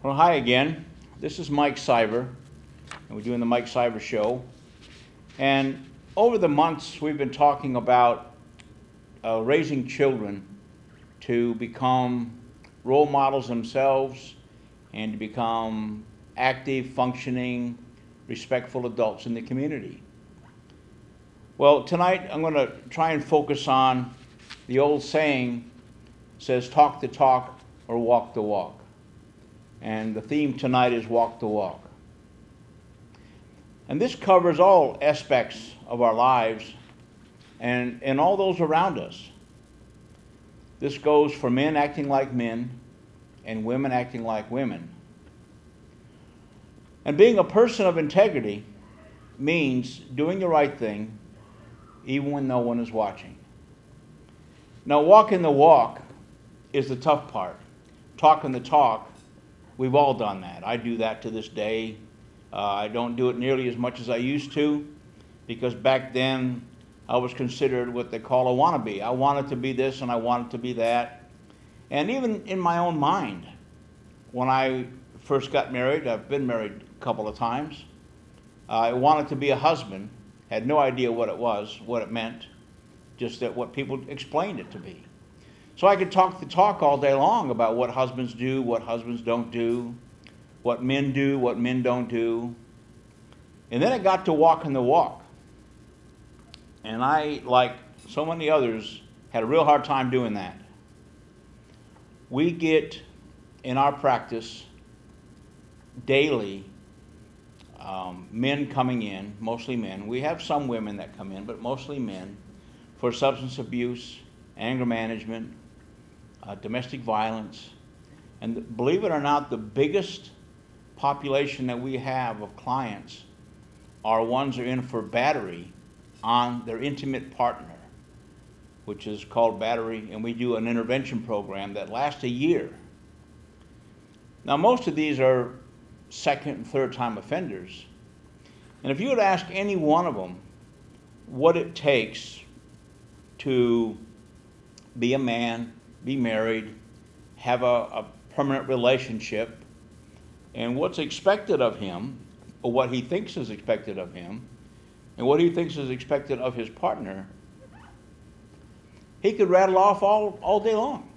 Well, hi again. This is Mike Siver, and we're doing the Mike Siver Show. And over the months, we've been talking about raising children to become role models themselves and to become active, functioning, respectful adults in the community. Well, tonight I'm going to try and focus on the old saying, says talk the talk or walk the walk. And the theme tonight is walk the walk. And this covers all aspects of our lives and all those around us. This goes for men acting like men and women acting like women. And being a person of integrity means doing the right thing even when no one is watching. Now, walking the walk is the tough part. Talking the talk, we've all done that. I do that to this day. I don't do it nearly as much as I used to because back then I was considered what they call a wannabe. I wanted to be this and I wanted to be that. And even in my own mind, when I first got married, I've been married a couple of times, I wanted to be a husband, had no idea what it was, what it meant, just that what people explained it to be. So I could talk the talk all day long about what husbands do, what husbands don't do, what men do, what men don't do. And then I got to walking the walk. And I, like so many others, had a real hard time doing that. We get in our practice daily men coming in, mostly men. We have some women that come in, but mostly men, for substance abuse, anger management, domestic violence. And believe it or not, the biggest population that we have of clients are ones who are in for battery on their intimate partner, which is called battery, and we do an intervention program that lasts a year. Now, most of these are second and third time offenders. And if you would ask any one of them what it takes to be a man, be married, have a permanent relationship, and what's expected of him, or what he thinks is expected of him, and what he thinks is expected of his partner, he could rattle off all day long.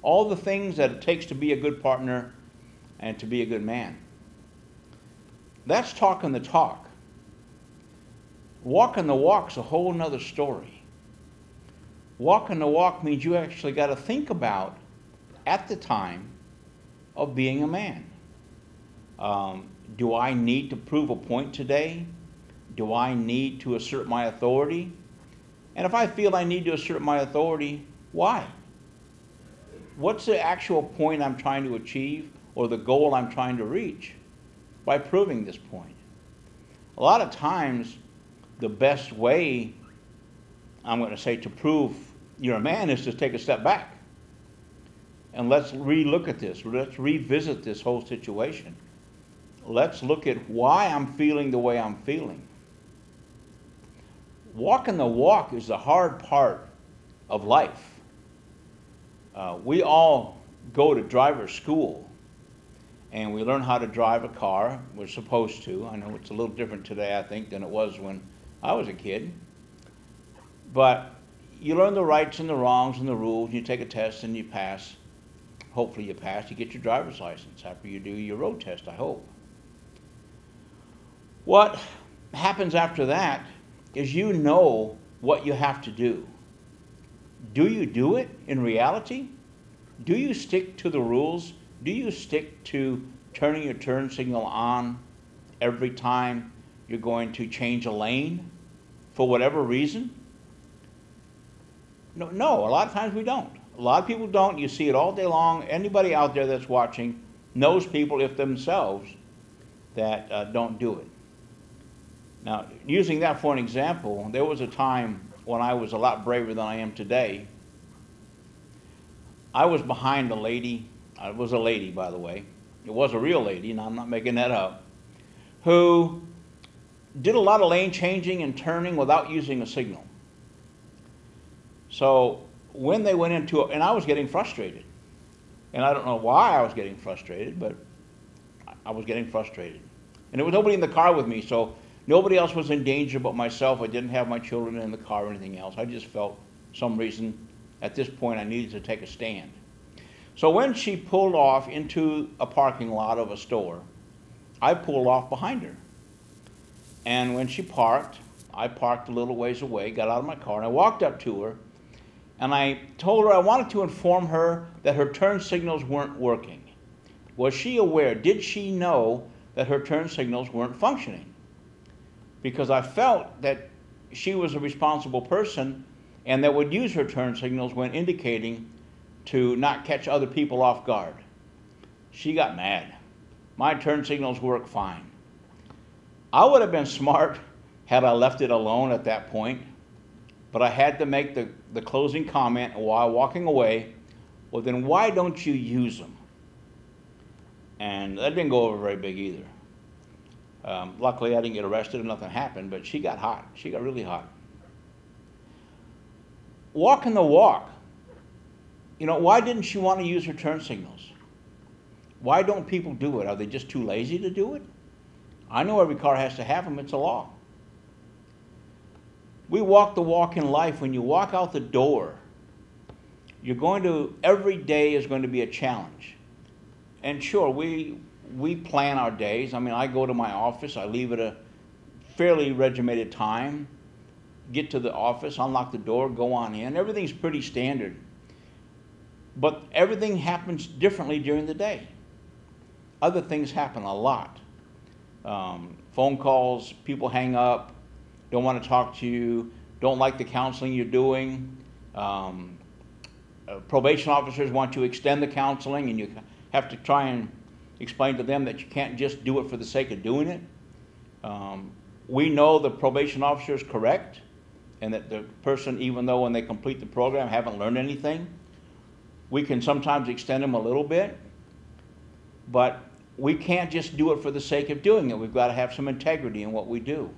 All the things that it takes to be a good partner and to be a good man. That's talking the talk. Walking the walk's a whole nother story. Walking the walk means you actually got to think about, at the time of being a man, do I need to prove a point today? Do I need to assert my authority? And if I feel I need to assert my authority, why? What's the actual point I'm trying to achieve or the goal I'm trying to reach by proving this point? A lot of times, the best way, I'm going to say, to prove you're a man is to take a step back. And let's re-look at this. Let's revisit this whole situation. Let's look at why I'm feeling the way I'm feeling. Walking the walk is the hard part of life. We all go to driver's school and we learn how to drive a car. We're supposed to. I know it's a little different today, I think, than it was when I was a kid. But you learn the rights and the wrongs and the rules. You take a test and you pass. Hopefully you pass. You get your driver's license after you do your road test, I hope. What happens after that is you know what you have to do. Do you do it in reality? Do you stick to the rules? Do you stick to turning your turn signal on every time you're going to change a lane for whatever reason? No, a lot of times we don't. A lot of people don't. You see it all day long. Anybody out there that's watching knows people, if themselves, that don't do it. Now, using that for an example, there was a time when I was a lot braver than I am today. I was behind a lady. It was a lady, by the way. It was a real lady, and I'm not making that up, who did a lot of lane changing and turning without using a signal. So when they went into it, and I was getting frustrated. And I don't know why I was getting frustrated, but I was getting frustrated. And there was nobody in the car with me, so nobody else was in danger but myself. I didn't have my children in the car or anything else. I just felt some reason at this point I needed to take a stand. So when she pulled off into a parking lot of a store, I pulled off behind her. And when she parked, I parked a little ways away, got out of my car, and I walked up to her, and I told her I wanted to inform her that her turn signals weren't working. Was she aware? Did she know that her turn signals weren't functioning? Because I felt that she was a responsible person and that would use her turn signals when indicating to not catch other people off guard. She got mad. My turn signals work fine. I would have been smart had I left it alone at that point, but I had to make the closing comment while walking away. Well, then why don't you use them? And that didn't go over very big either. Luckily, I didn't get arrested and nothing happened, but she got hot. She got really hot. Walking the walk. You know, why didn't she want to use her turn signals? Why don't people do it? Are they just too lazy to do it? I know every car has to have them. It's a law. We walk the walk in life. When you walk out the door, every day is going to be a challenge. And sure, we plan our days. I mean, I go to my office. I leave at a fairly regimented time, get to the office, unlock the door, go on in. Everything's pretty standard. But everything happens differently during the day. Other things happen a lot. Phone calls, people hang up, don't want to talk to you, don't like the counseling you're doing. Probation officers want to extend the counseling, and you have to try and explain to them that you can't just do it for the sake of doing it. We know the probation officer is correct, and that the person, even though when they complete the program, haven't learned anything. We can sometimes extend them a little bit, but we can't just do it for the sake of doing it. We've got to have some integrity in what we do.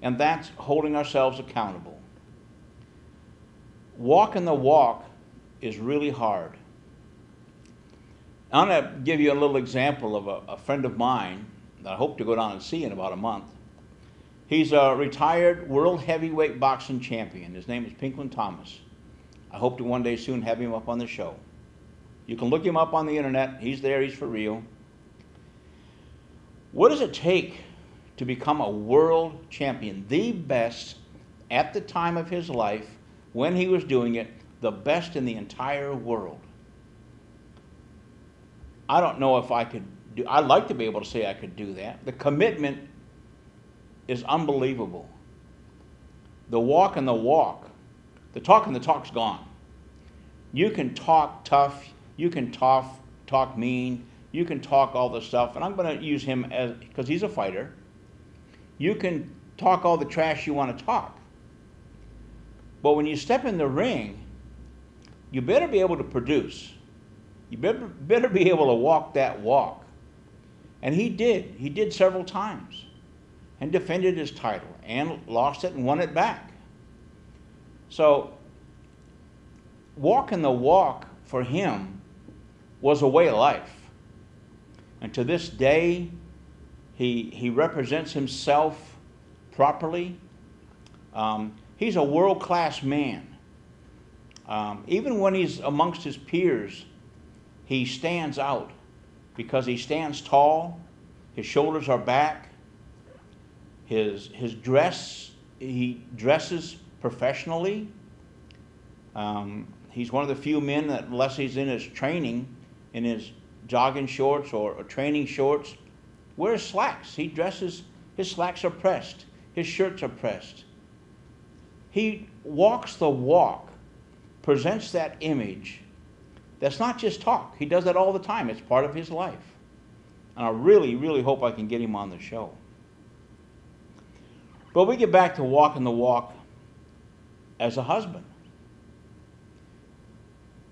And that's holding ourselves accountable. Walking the walk is really hard. I'm going to give you a little example of a friend of mine that I hope to go down and see in about a month. He's a retired world heavyweight boxing champion. His name is Pinklin Thomas. I hope to one day soon have him up on the show. You can look him up on the internet. He's there. He's for real. What does it take to become a world champion? The best at the time of his life, when he was doing it, the best in the entire world. I don't know if I could do. I'd like to be able to say I could do that. The commitment is unbelievable. The walk and the walk. The talk and the talk's gone. You can talk tough. You can talk mean. You can talk all the stuff, and I'm going to use him because he's a fighter. You can talk all the trash you want to talk. But when you step in the ring, you better be able to produce. You better be able to walk that walk. And he did. He did several times and defended his title and lost it and won it back. So walking the walk for him was a way of life. And to this day, he represents himself properly. He's a world-class man. Even when he's amongst his peers, he stands out because he stands tall, his shoulders are back, his dress, he dresses professionally. He's one of the few men that, unless he's in his training, in his jogging shorts or training shorts, wears slacks. He dresses, his slacks are pressed, his shirts are pressed. He walks the walk, presents that image. That's not just talk. He does that all the time. It's part of his life. And I really, really hope I can get him on the show. But we get back to walking the walk as a husband.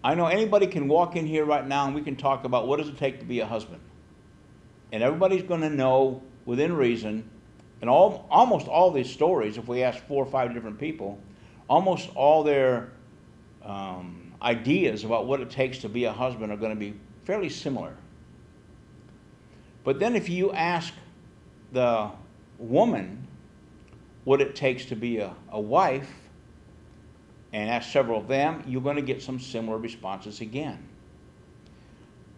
I know anybody can walk in here right now and we can talk about what does it take to be a husband. And everybody's going to know within reason, and almost all these stories, if we ask 4 or 5 different people, almost all their ideas about what it takes to be a husband are going to be fairly similar. But then if you ask the woman what it takes to be a wife, and ask several of them, you're going to get some similar responses again.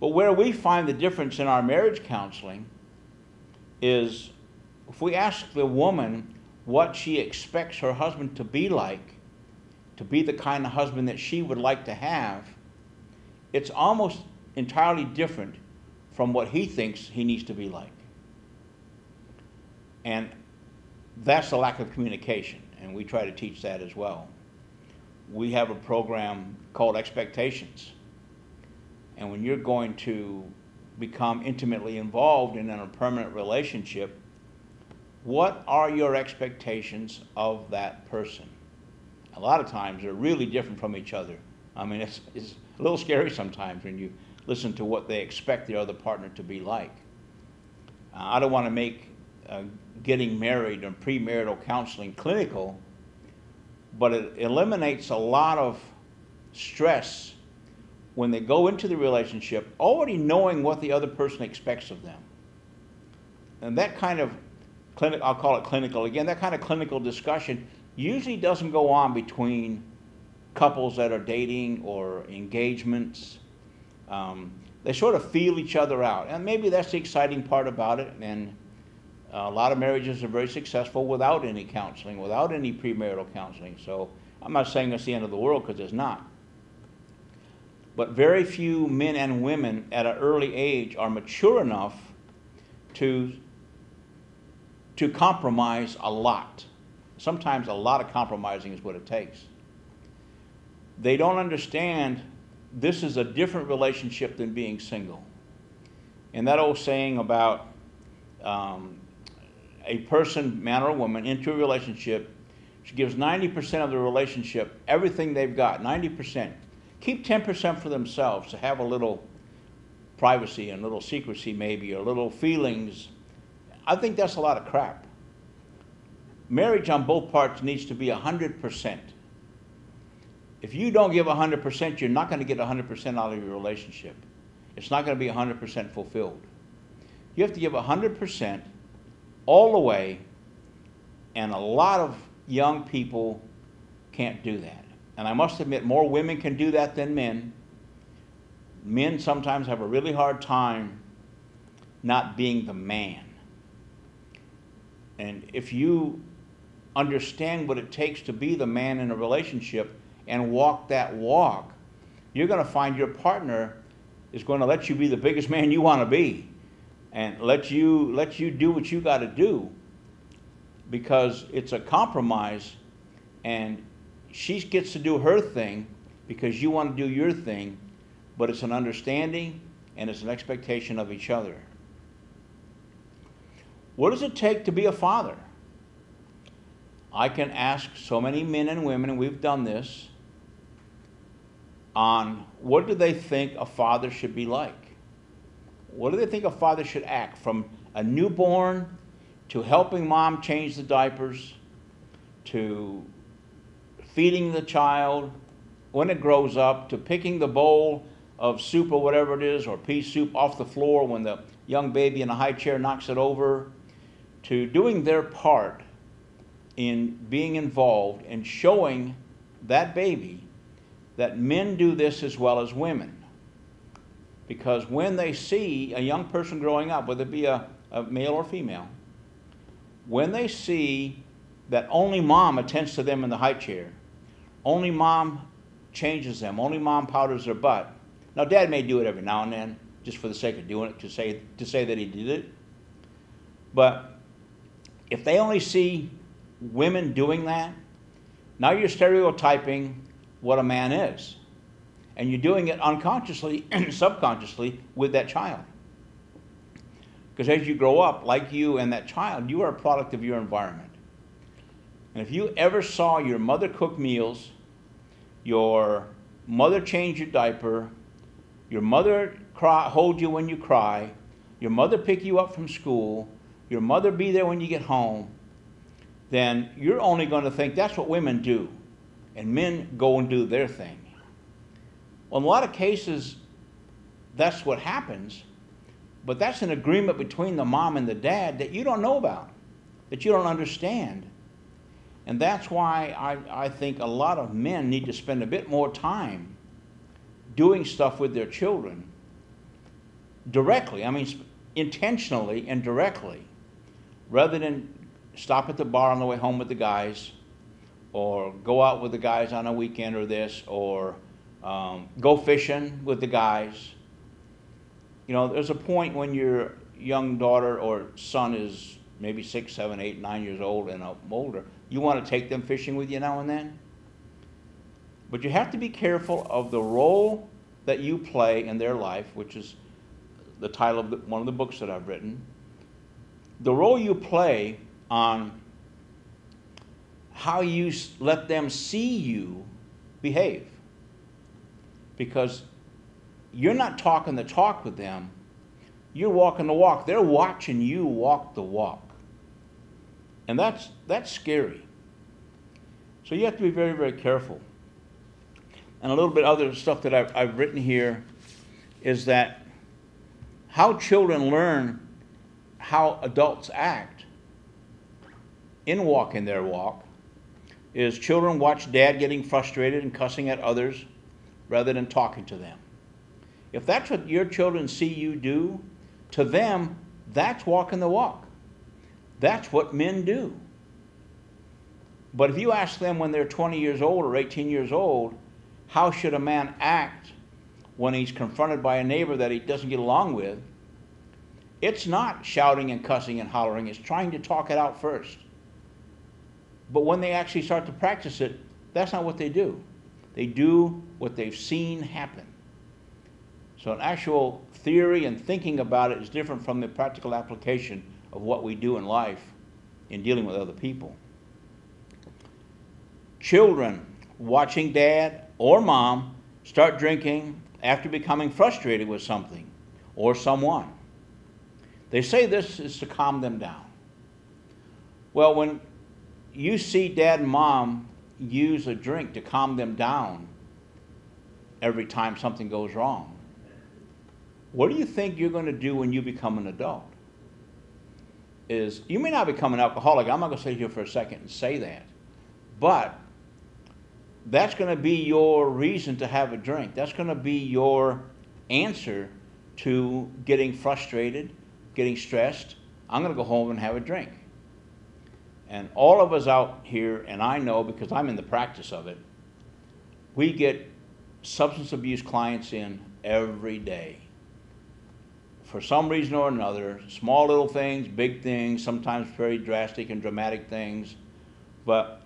But where we find the difference in our marriage counseling is if we ask the woman what she expects her husband to be like, to be the kind of husband that she would like to have, it's almost entirely different from what he thinks he needs to be like. And that's the lack of communication, and we try to teach that as well. We have a program called Expectations. And when you're going to become intimately involved in a permanent relationship, what are your expectations of that person? A lot of times they're really different from each other. I mean, it's a little scary sometimes when you listen to what they expect the other partner to be like. I don't want to make getting married and premarital counseling clinical, but it eliminates a lot of stress when they go into the relationship already knowing what the other person expects of them. And that kind of I'll call it clinical again, that kind of clinical discussion usually doesn't go on between couples that are dating or engagements. They sort of feel each other out, and maybe that's the exciting part about it. And a lot of marriages are very successful without any counseling, without any premarital counseling. So I'm not saying it's the end of the world, because it's not. But very few men and women at an early age are mature enough to compromise a lot. Sometimes a lot of compromising is what it takes. They don't understand this is a different relationship than being single. And that old saying about a person, man or woman, into a relationship, she gives 90% of the relationship, everything they've got, 90%. Keep 10% for themselves to have a little privacy and a little secrecy maybe, or little feelings. I think that's a lot of crap. Marriage on both parts needs to be 100%. If you don't give 100%, you're not going to get 100% out of your relationship. It's not going to be 100% fulfilled. You have to give 100% all the way, and a lot of young people can't do that. And I must admit, more women can do that than men. Men sometimes have a really hard time not being the man. And if you understand what it takes to be the man in a relationship and walk that walk, you're going to find your partner is going to let you be the biggest man you want to be, and let you do what you got to do, because it's a compromise, and she gets to do her thing because you want to do your thing, but it's an understanding and it's an expectation of each other. What does it take to be a father? I can ask so many men and women, and we've done this, on what do they think a father should be like? What do they think a father should act, from a newborn to helping mom change the diapers, to feeding the child when it grows up, to picking the bowl of soup or whatever it is, or pea soup off the floor when the young baby in a high chair knocks it over, to doing their part in being involved and showing that baby that men do this as well as women. Because when they see a young person growing up, whether it be a male or female, when they see that only mom attends to them in the high chair, only mom changes them, only mom powders their butt. Now, dad may do it every now and then, just for the sake of doing it, to say that he did it. But if they only see women doing that, now you're stereotyping what a man is. And you're doing it unconsciously and subconsciously with that child. Because as you grow up, like you and that child, you are a product of your environment. And if you ever saw your mother cook meals, your mother change your diaper, your mother hold you when you cry, your mother pick you up from school, your mother be there when you get home, then you're only going to think that's what women do, and men go and do their thing. Well, in a lot of cases, that's what happens, But that's an agreement between the mom and the dad that you don't know about, that you don't understand. And that's why I think a lot of men need to spend a bit more time doing stuff with their children directly, I mean intentionally and directly, rather than stop at the bar on the way home with the guys, or go out with the guys on a weekend or this, or go fishing with the guys. You know, there's a point when your young daughter or son is maybe 6, 7, 8, 9 years old and older, you want to take them fishing with you now and then. But you have to be careful of the role that you play in their life, which is the title of one of the books that I've written. The role you play on how you let them see you behave. Because you're not talking the talk with them, you're walking the walk. They're watching you walk the walk. And that's scary. So you have to be very, very careful. And a little bit other stuff that I've written here is that how children learn how adults act in walking their walk is children watch dad getting frustrated and cussing at others rather than talking to them. If that's what your children see you do, to them, that's walking the walk. That's what men do. But if you ask them when they're 20 years old or 18 years old, how should a man act when he's confronted by a neighbor that he doesn't get along with, it's not shouting and cussing and hollering, it's trying to talk it out first. But when they actually start to practice it, that's not what they do. They do what they've seen happen. So an actual theory and thinking about it is different from the practical application of what we do in life in dealing with other people. Children watching dad or mom start drinking after becoming frustrated with something or someone. They say this is to calm them down. Well, when you see dad and mom use a drink to calm them down every time something goes wrong, what do you think you're going to do when you become an adult? Is you may not become an alcoholic. I'm not going to sit here for a second and say that. But that's going to be your reason to have a drink. That's going to be your answer to getting frustrated, getting stressed. I'm going to go home and have a drink. And all of us out here, and I know because I'm in the practice of it, we get substance abuse clients in every day. For some reason or another, small little things, big things, sometimes very drastic and dramatic things, but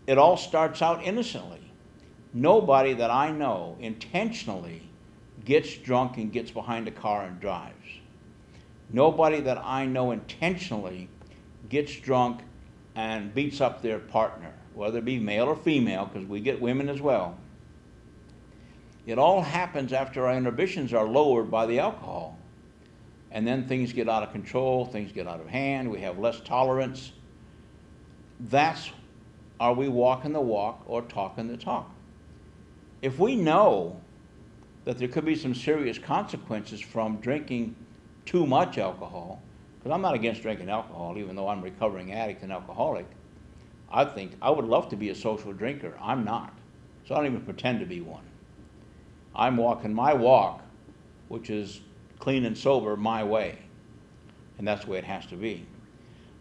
it all starts out innocently. Nobody that I know intentionally gets drunk and gets behind a car and drives. Nobody that I know intentionally gets drunk and beats up their partner, whether it be male or female, because we get women as well. It all happens after our inhibitions are lowered by the alcohol. And then things get out of control, things get out of hand, we have less tolerance. That's, are we walking the walk or talking the talk? If we know that there could be some serious consequences from drinking too much alcohol, because I'm not against drinking alcohol, even though I'm a recovering addict and alcoholic, I think I would love to be a social drinker. I'm not. So I don't even pretend to be one. I'm walking my walk, which is clean and sober, my way. And that's the way it has to be.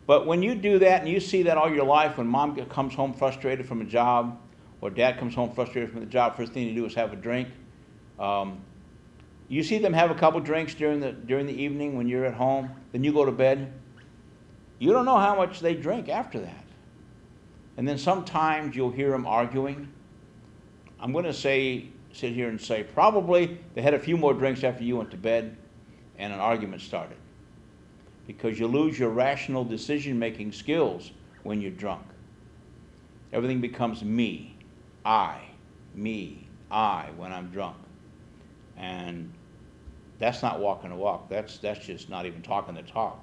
But when you do that and you see that all your life, when mom comes home frustrated from a job, or dad comes home frustrated from the job, first thing you do is have a drink. You see them have a couple drinks during the evening when you're at home, then you go to bed. You don't know how much they drink after that. And then sometimes you'll hear them arguing. I'm going to sit here and say probably they had a few more drinks after you went to bed and an argument started. Because you lose your rational decision-making skills when you're drunk. Everything becomes me, I when I'm drunk. And that's not walking the walk. That's just not even talking the talk.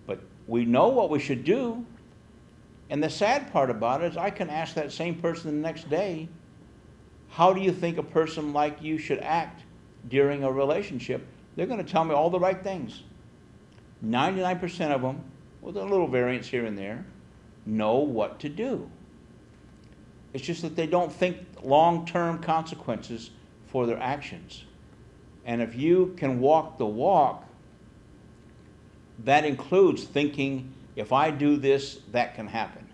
But we know what we should do. And the sad part about it is I can ask that same person the next day, how do you think a person like you should act during a relationship they're going to tell me all the right things. 99% of them, with a little variance here and there, know what to do. It's just that they don't think long-term consequences for their actions. And if you can walk the walk, that includes thinking, if I do this, that can happen.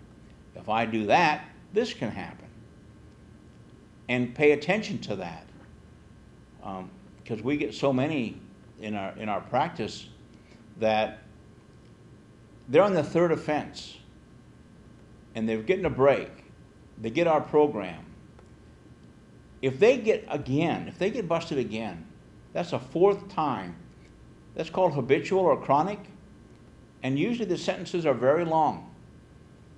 If I do that, this can happen. And pay attention to that. Because we get so many in our practice that they're on the third offense and they're getting a break. They get our program. If they get busted again, that's a fourth time. That's called habitual or chronic. And usually the sentences are very long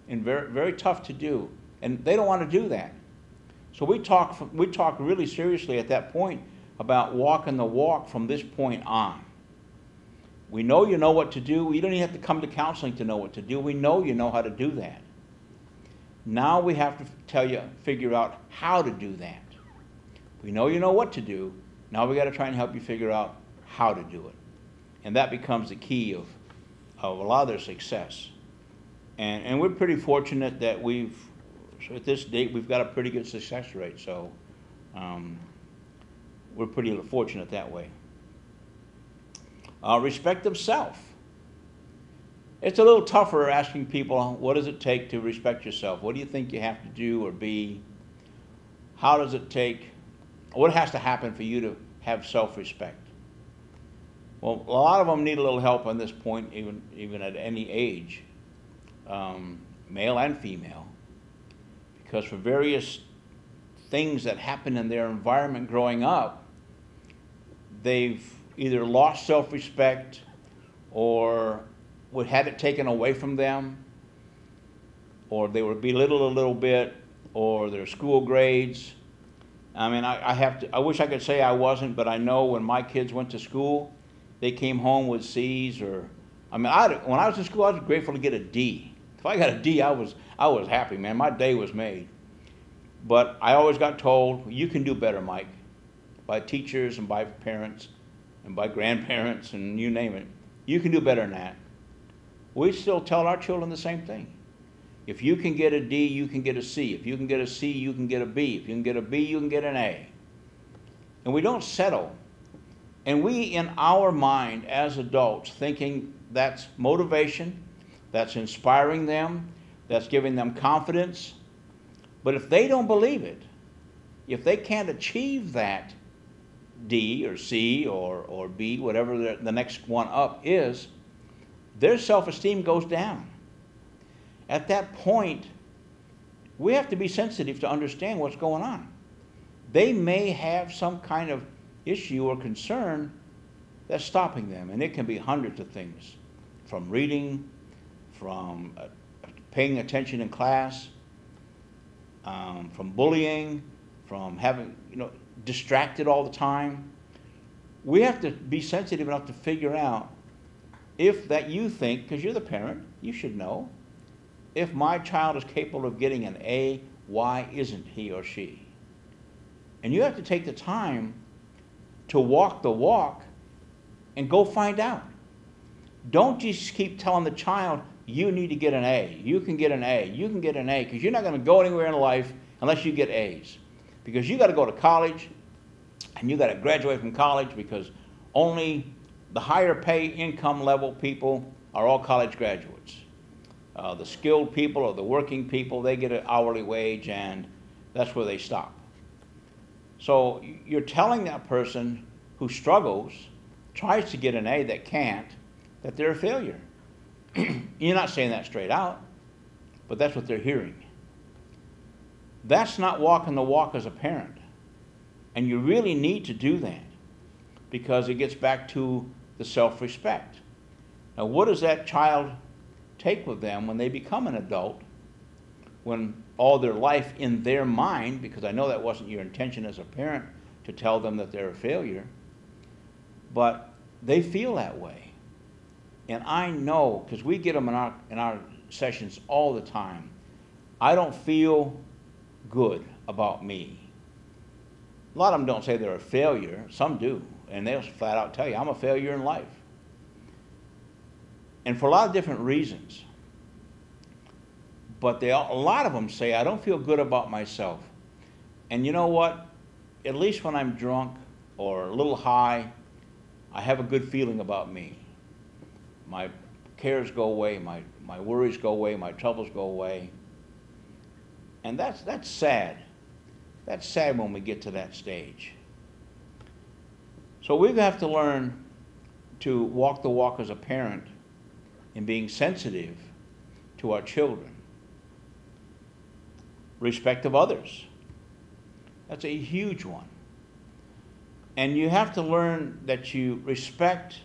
and very, very tough to do. And they don't want to do that. So we talk really seriously at that point about walking the walk from this point on. We know you know what to do. You don't even have to come to counseling to know what to do. We know you know how to do that. Now we have to figure out how to do that. We know you know what to do. Now we got to try and help you figure out how to do it. And that becomes the key of a lot of their success. And we're pretty fortunate that at this date, we've got a pretty good success rate. So we're pretty fortunate that way. Respect of self. It's a little tougher asking people, what does it take to respect yourself? What do you think you have to do or be? How does it take? What has to happen for you to have self-respect? Well, a lot of them need a little help on this point, even at any age, male and female, because for various things that happen in their environment growing up, they've either lost self-respect or had it taken away from them, or they were belittled a little bit, or their school grades. I mean, I wish I could say I wasn't, but I know when my kids went to school, they came home with C's when I was in school, I was grateful to get a D. If I got a D, I was happy, man. My day was made. But I always got told, you can do better, Mike, by teachers and by parents and by grandparents and you name it. You can do better than that. We still tell our children the same thing. If you can get a D, you can get a C. If you can get a C, you can get a B. If you can get a B, you can get an A. And we don't settle. And we, in our mind as adults, thinking that's motivation, that's inspiring them, that's giving them confidence. But if they don't believe it, if they can't achieve that D or C or B, whatever the next one up is, their self-esteem goes down. At that point, we have to be sensitive to understand what's going on. They may have some kind of issue or concern that's stopping them, and it can be hundreds of things, from reading, from paying attention in class, from bullying, from having, distracted all the time. We have to be sensitive enough to figure out if that you think, because you're the parent, you should know, if my child is capable of getting an A, why isn't he or she? And you have to take the time to walk the walk and go find out. Don't just keep telling the child, you need to get an A, you can get an A, you can get an A, because you're not going to go anywhere in life unless you get A's. Because you got to go to college, and you got to graduate from college, because only the higher pay income level people are all college graduates. The skilled people or the working people, they get an hourly wage, and that's where they stop. So you're telling that person who struggles, tries to get an A that can't, that they're a failure. You're not saying that straight out, but that's what they're hearing. That's not walking the walk as a parent. And you really need to do that, because it gets back to the self-respect. Now, what does that child take with them when they become an adult, when all their life in their mind, because I know that wasn't your intention as a parent to tell them that they're a failure, but they feel that way. And I know, because we get them in our sessions all the time, I don't feel good about me. A lot of them don't say they're a failure. Some do. and they'll flat out tell you, I'm a failure in life. And for a lot of different reasons. But a lot of them say, I don't feel good about myself. And you know what? At least when I'm drunk or a little high, I have a good feeling about me. My cares go away, my worries go away, my troubles go away. And that's sad. That's sad when we get to that stage. So we have to learn to walk the walk as a parent in being sensitive to our children. Respect of others. That's a huge one. And you have to learn that respect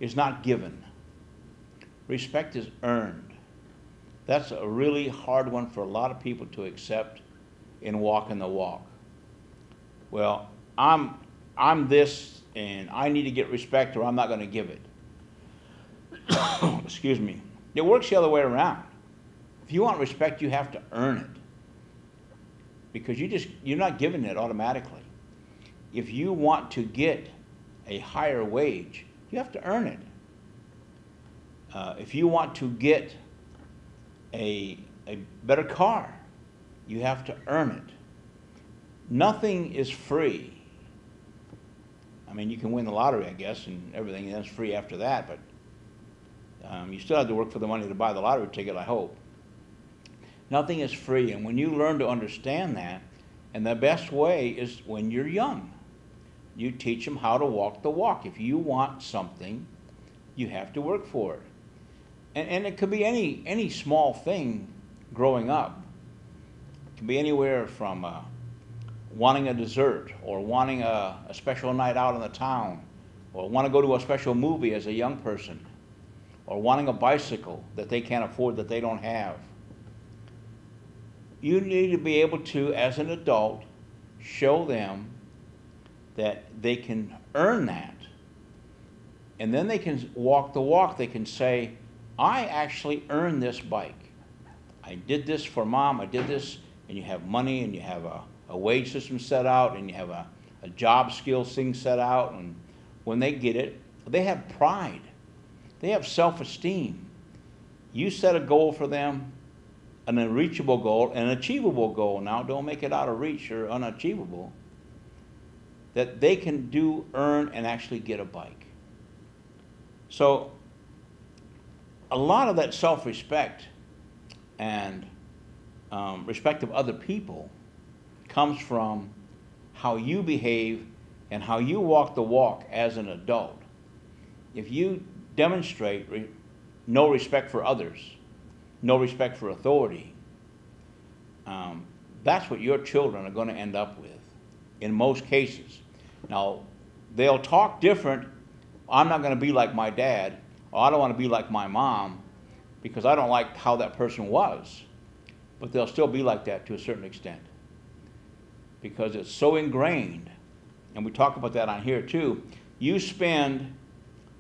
is not given. Respect is earned. That's a really hard one for a lot of people to accept in walking the walk. Well, I'm this and I need to get respect or I'm not going to give it. Excuse me. It works the other way around. If you want respect, you have to earn it. Because you're not giving it automatically. If you want to get a higher wage, you have to earn it. If you want to get a better car, you have to earn it. Nothing is free. I mean, you can win the lottery, I guess, and everything is free after that, but you still have to work for the money to buy the lottery ticket, I hope. Nothing is free, and when you learn to understand that, and the best way is when you're young. You teach them how to walk the walk. If you want something, you have to work for it. And it could be any small thing growing up. It can be anywhere from wanting a dessert or wanting a special night out in the town or want to go to a special movie as a young person or wanting a bicycle that they can't afford, that they don't have. You need to be able to, as an adult, show them that they can earn that. And then they can walk the walk. They can say, I actually earned this bike. I did this for Mom. I did this. And you have money and you have a wage system set out and you have a job skills thing set out. And when they get it, they have pride. They have self-esteem. You set a goal for them, an unreachable goal, an achievable goal. Now, don't make it out of reach or unachievable. That they can earn, and actually get a bike. So, a lot of that self-respect and respect of other people comes from how you behave and how you walk the walk as an adult. If you demonstrate no respect for others, no respect for authority, that's what your children are going to end up with in most cases. Now, they'll talk different. I'm not going to be like my dad, or I don't want to be like my mom because I don't like how that person was. But they'll still be like that to a certain extent because it's so ingrained. And we talk about that on here too. You spend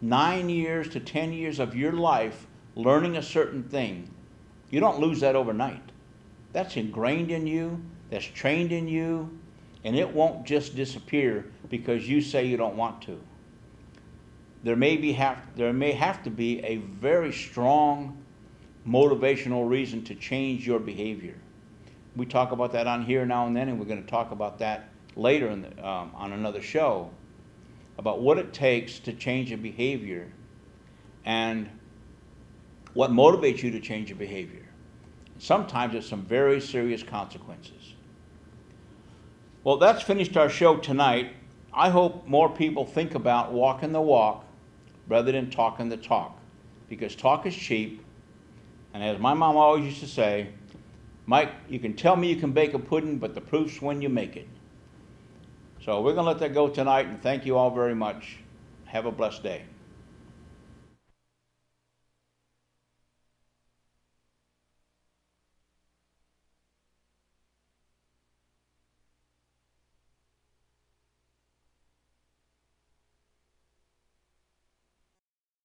9 years to 10 years of your life learning a certain thing. You don't lose that overnight. That's ingrained in you, that's trained in you, and it won't just disappear because you say you don't want to. There may have to be a very strong motivational reason to change your behavior. We talk about that on here now and then, and we're going to talk about that later on another show, about what it takes to change a behavior and what motivates you to change a behavior. Sometimes it's some very serious consequences. Well, that's finished our show tonight. I hope more people think about walking the walk rather than talking the talk, because talk is cheap. And as my mom always used to say, Mike, you can tell me you can bake a pudding, but the proof's when you make it. So we're going to let that go tonight, and thank you all very much. Have a blessed day.